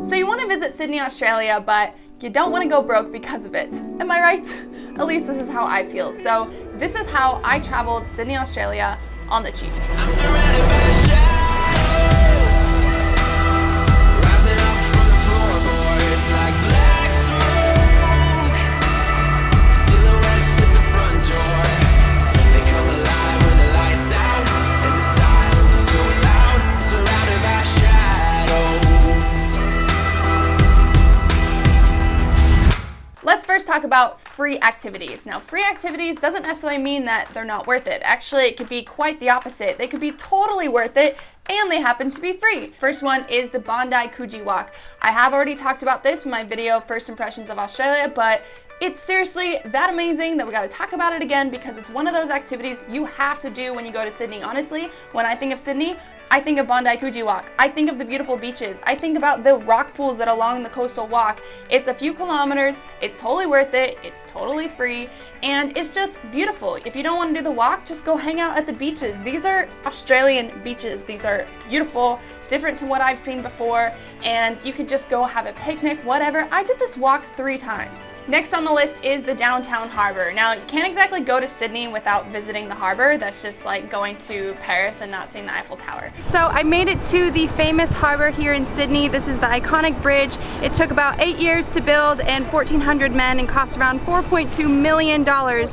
So you want to visit Sydney, Australia, but you don't want to go broke because of it. Am I right? At least this is how I feel. So this is how I traveled Sydney, Australia on the cheap. I'm surrounded by shadows, rising up from the floorboards like black smoke. Silhouettes at the front door, they come alive when the lights out, and the silence is so loud. I'm surrounded by shadows. Let's first talk about free activities. Now, free activities doesn't necessarily mean that they're not worth it. Actually, it could be quite the opposite. They could be totally worth it, and they happen to be free. First one is the Bondi Coogee Walk. I have already talked about this in my video, First Impressions of Australia, but it's seriously that amazing that we gotta talk about it again because it's one of those activities you have to do when you go to Sydney. Honestly, when I think of Sydney, I think of Bondi Coogee Walk. I think of the beautiful beaches. I think about the rock pools that are along the coastal walk. It's a few kilometers, it's totally worth it, it's totally free, and it's just beautiful. If you don't want to do the walk, just go hang out at the beaches. These are Australian beaches. These are beautiful, different to what I've seen before, and you could just go have a picnic, whatever. I did this walk 3 times. Next on the list is the downtown harbor. Now, you can't exactly go to Sydney without visiting the harbor. That's just like going to Paris and not seeing the Eiffel Tower. So I made it to the famous harbor here in Sydney. This is the iconic bridge. It took about 8 years to build and 1,400 men and cost around $4.2 million.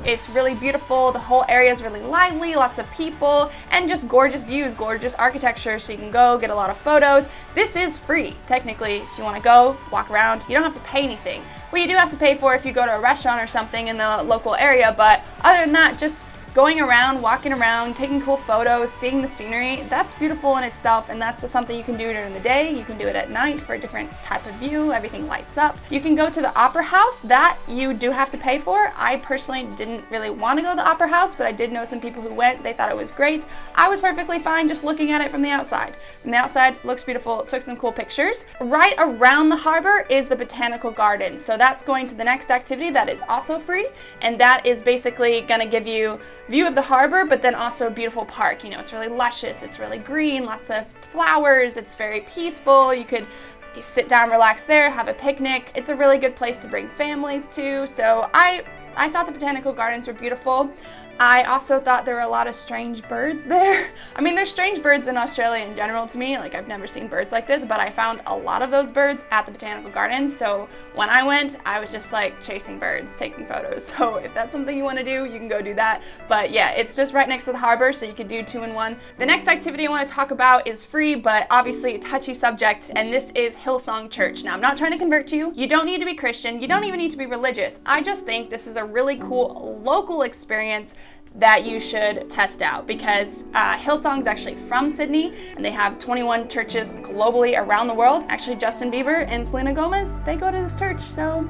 It's really beautiful. The whole area is really lively, lots of people, and just gorgeous views, gorgeous architecture, so you can go get a lot of photos. This is free, technically. If you want to go, walk around, you don't have to pay anything. Well, you do have to pay for if you go to a restaurant or something in the local area, but other than that, just going around, walking around, taking cool photos, seeing the scenery, that's beautiful in itself, and that's something you can do during the day. You can do it at night for a different type of view. Everything lights up. You can go to the Opera House. That you do have to pay for. I personally didn't really want to go to the Opera House, but I did know some people who went. They thought it was great. I was perfectly fine just looking at it from the outside. From the outside, looks beautiful. Took some cool pictures. Right around the harbor is the Botanical Gardens. So that's going to the next activity that is also free, and that is basically going to give you view of the harbor, but then also a beautiful park. You know, it's really luscious, it's really green, lots of flowers, it's very peaceful. You could sit down, relax there, have a picnic. It's a really good place to bring families to. So I thought the Botanical Gardens were beautiful. I also thought there were a lot of strange birds there. I mean, there's strange birds in Australia in general to me. Like, I've never seen birds like this, but I found a lot of those birds at the Botanical Gardens. So when I went, I was just like chasing birds, taking photos. So if that's something you want to do, you can go do that. But yeah, it's just right next to the harbor, so you could do 2 in 1. The next activity I want to talk about is free, but obviously a touchy subject, and this is Hillsong Church. Now, I'm not trying to convert you. You don't need to be Christian. You don't even need to be religious. I just think this is a really cool local experience that you should test out, because Hillsong's actually from Sydney, and they have 21 churches globally around the world. Actually, Justin Bieber and Selena Gomez, they go to this church, so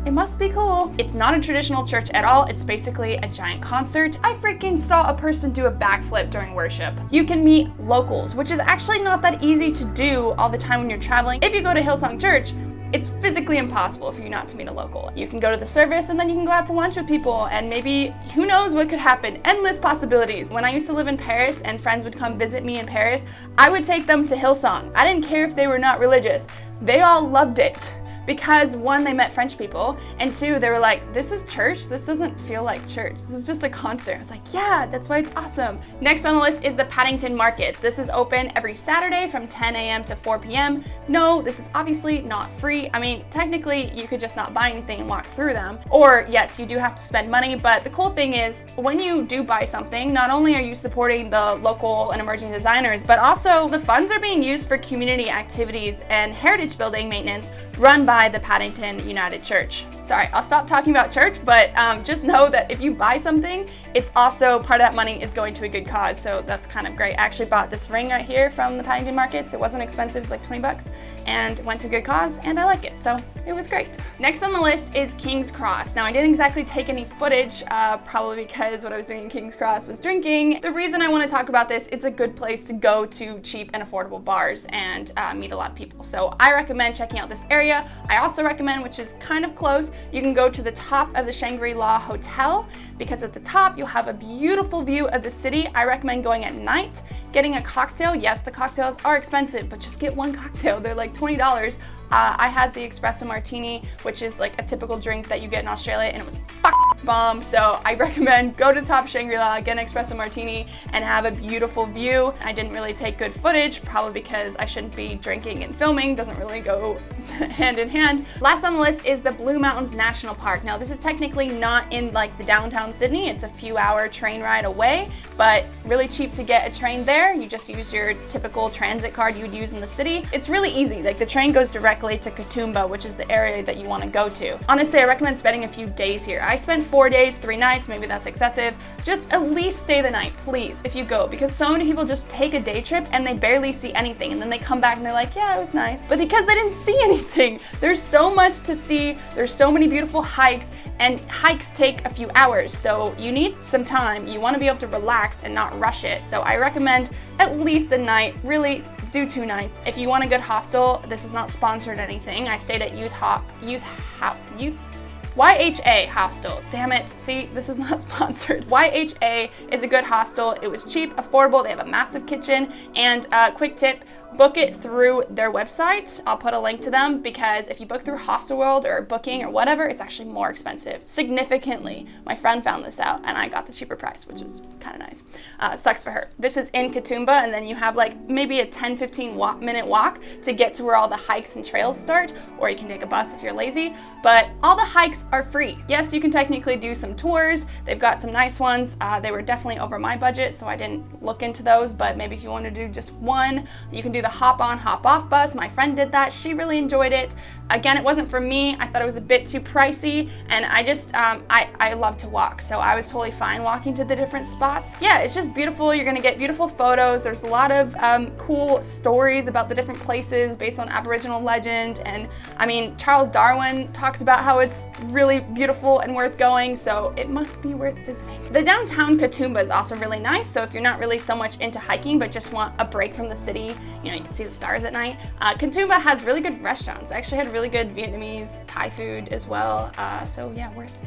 it must be cool. It's not a traditional church at all. It's basically a giant concert. I freaking saw a person do a backflip during worship. You can meet locals, which is actually not that easy to do all the time when you're traveling. If you go to Hillsong Church, it's physically impossible for you not to meet a local. You can go to the service and then you can go out to lunch with people, and maybe, who knows what could happen. Endless possibilities. When I used to live in Paris and friends would come visit me in Paris, I would take them to Hillsong. I didn't care if they were not religious. They all loved it. Because 1, they met French people, and 2, they were like, this is church? This doesn't feel like church. This is just a concert. I was like, yeah, that's why it's awesome. Next on the list is the Paddington Market. This is open every Saturday from 10 a.m. to 4 p.m. No, this is obviously not free. I mean, technically, you could just not buy anything and walk through them. Or, yes, you do have to spend money, but the cool thing is, when you do buy something, not only are you supporting the local and emerging designers, but also the funds are being used for community activities and heritage building maintenance run by the Paddington United Church. Sorry, I'll stop talking about church, but just know that if you buy something, it's also part of that money is going to a good cause, so that's kind of great. I actually bought this ring right here from the Paddington Markets. It wasn't expensive, it was like 20 bucks, and went to a good cause, and I like it, so it was great. Next on the list is King's Cross. Now, I didn't exactly take any footage, probably because what I was doing in King's Cross was drinking. The reason I want to talk about this, it's a good place to go to cheap and affordable bars and meet a lot of people, so I recommend checking out this area. I also recommend, which is kind of close, you can go to the top of the Shangri-La Hotel, because at the top you'll have a beautiful view of the city. I recommend going at night, getting a cocktail. Yes, the cocktails are expensive, but just get 1 cocktail. They're like $20. I had the espresso martini, which is like a typical drink that you get in Australia, and it was fucking bomb. So I recommend go to the top Shangri-La, get an espresso martini, and have a beautiful view. I didn't really take good footage, probably because I shouldn't be drinking and filming, doesn't really go hand in hand. Last on the list is the Blue Mountains National Park. Now this is technically not in like the downtown Sydney, it's a few hour train ride away, but really cheap to get a train there. You just use your typical transit card you would use in the city. It's really easy, like the train goes directly to Katoomba, which is the area that you want to go to. Honestly, I recommend spending a few days here. I spent 4 days, 3 nights, maybe that's excessive. Just at least stay the night, please, if you go, because so many people just take a day trip and they barely see anything, and then they come back and they're like, yeah, it was nice, but because they didn't see anything. There's so much to see, there's so many beautiful hikes, and hikes take a few hours, so you need some time. You want to be able to relax and not rush it. So I recommend at least a night, really do 2 nights. If you want a good hostel, this is not sponsored anything. I stayed at YHA Hostel. Damn it, see, this is not sponsored. YHA is a good hostel. It was cheap, affordable, they have a massive kitchen, and quick tip, book it through their website. I'll put a link to them, because if you book through Hostelworld or Booking or whatever, it's actually more expensive, significantly. My friend found this out and I got the cheaper price, which is kind of nice. Sucks for her. This is in Katoomba, and then you have like maybe a 10-15 minute walk to get to where all the hikes and trails start, or you can take a bus if you're lazy, but all the hikes are free. Yes, you can technically do some tours. They've got some nice ones. They were definitely over my budget, so I didn't look into those, but maybe if you want to do just one, you can do the hop on, hop off bus. My friend did that. She really enjoyed it. Again, it wasn't for me. I thought it was a bit too pricey, and I just, I love to walk, so I was totally fine walking to the different spots. Yeah, it's just beautiful. You're gonna get beautiful photos. There's a lot of cool stories about the different places based on Aboriginal legend, and I mean, Charles Darwin talks about how it's really beautiful and worth going, so it must be worth visiting. The downtown Katoomba is also really nice, so if you're not really so much into hiking but just want a break from the city, you know, you can see the stars at night. Katoomba has really good restaurants. I actually had really good Vietnamese, Thai food as well, so yeah, worth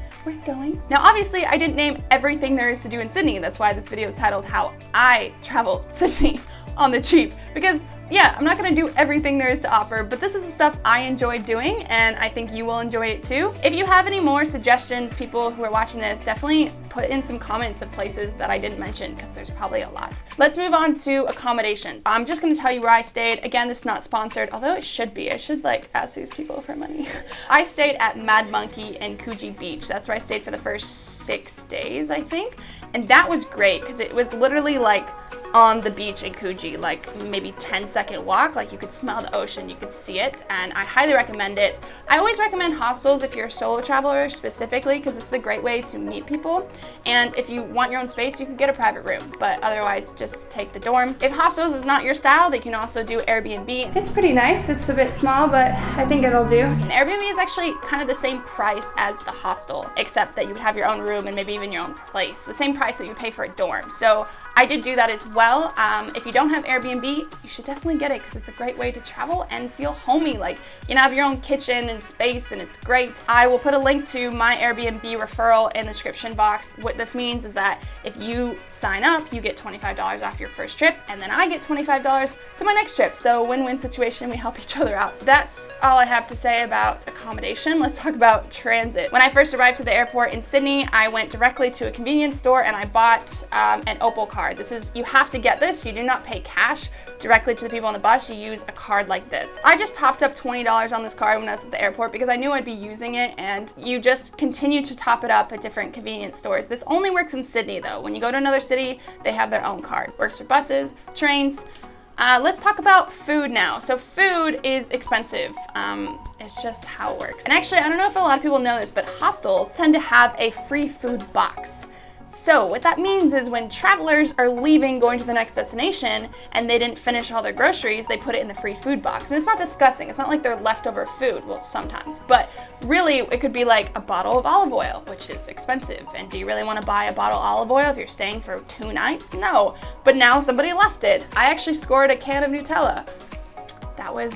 going. Now obviously I didn't name everything there is to do in Sydney. That's why this video is titled How I Travel Sydney on the Cheap, because yeah, I'm not gonna do everything there is to offer, but this is the stuff I enjoy doing, and I think you will enjoy it too. If you have any more suggestions, people who are watching this, definitely put in some comments of places that I didn't mention, because there's probably a lot. Let's move on to accommodations. I'm just gonna tell you where I stayed. Again, this is not sponsored, although it should be. I should like ask these people for money. I stayed at Mad Monkey in Coogee Beach. That's where I stayed for the first 6 days, I think. And that was great, because it was literally like on the beach in Coogee, like maybe 10-second walk, like you could smell the ocean, you could see it, and I highly recommend it. I always recommend hostels if you're a solo traveler specifically, because this is a great way to meet people, and if you want your own space, you can get a private room, but otherwise just take the dorm. If hostels is not your style, they can also do Airbnb. It's pretty nice. It's a bit small, but I think it'll do. And Airbnb is actually kind of the same price as the hostel, except that you would have your own room and maybe even your own place, the same price that you pay for a dorm. So I did do that as well. If you don't have Airbnb, you should definitely get it, because it's a great way to travel and feel homey. Like, you know, have your own kitchen and space, and it's great. I will put a link to my Airbnb referral in the description box. What this means is that if you sign up, you get $25 off your first trip, and then I get $25 to my next trip. So win-win situation, we help each other out. That's all I have to say about accommodation. Let's talk about transit. When I first arrived to the airport in Sydney, I went directly to a convenience store and I bought an Opal card. You have to get this. You do not pay cash directly to the people on the bus. You use a card like this. I just topped up $20 on this card when I was at the airport, because I knew I'd be using it, and you just continue to top it up at different convenience stores. This only works in Sydney though. When you go to another city, they have their own card. Works for buses, trains. Let's talk about food now. So food is expensive. It's just how it works. And actually, I don't know if a lot of people know this, but hostels tend to have a free food box. So what that means is when travelers are leaving, going to the next destination, and they didn't finish all their groceries, they put it in the free food box. And it's not disgusting. It's not like they're leftover food. Well, sometimes. But really, it could be like a bottle of olive oil, which is expensive. And do you really want to buy a bottle of olive oil if you're staying for 2 nights? No. But now somebody left it. I actually scored a can of Nutella. that was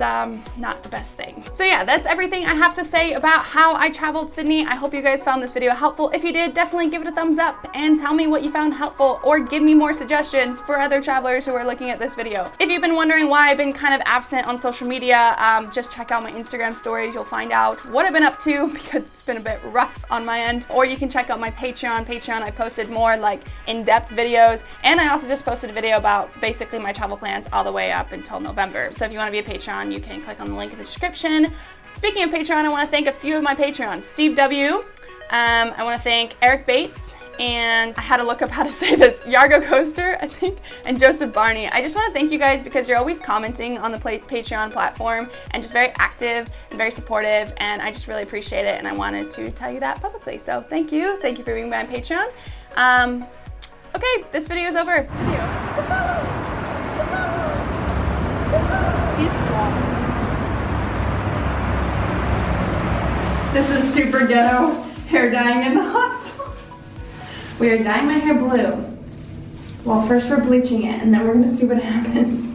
not the best thing. So yeah, that's everything I have to say about how I traveled Sydney. I hope you guys found this video helpful. If you did, definitely give it a thumbs up and tell me what you found helpful, or give me more suggestions for other travelers who are looking at this video. If you've been wondering why I've been kind of absent on social media, just check out my Instagram stories. You'll find out what I've been up to because it's been a bit rough on my end. Or you can check out my Patreon. I posted more like in-depth videos, and I also just posted a video about basically my travel plans all the way up until November. So if you want to be a Patreon, you can click on the link in the description. Speaking of Patreon, I want to thank a few of my Patreons. Steve W. I want to thank Eric Bates, and I had to look up how to say this, Yargo Coaster, I think, and Joseph Barney. I just want to thank you guys because you're always commenting on the Patreon platform and just very active and very supportive, and I just really appreciate it, and I wanted to tell you that publicly. So thank you for being my Patreon. Okay, this video is over. This is super ghetto hair dyeing in the hostel. We are dyeing my hair blue. Well, first we're bleaching it, and then we're gonna see what happens.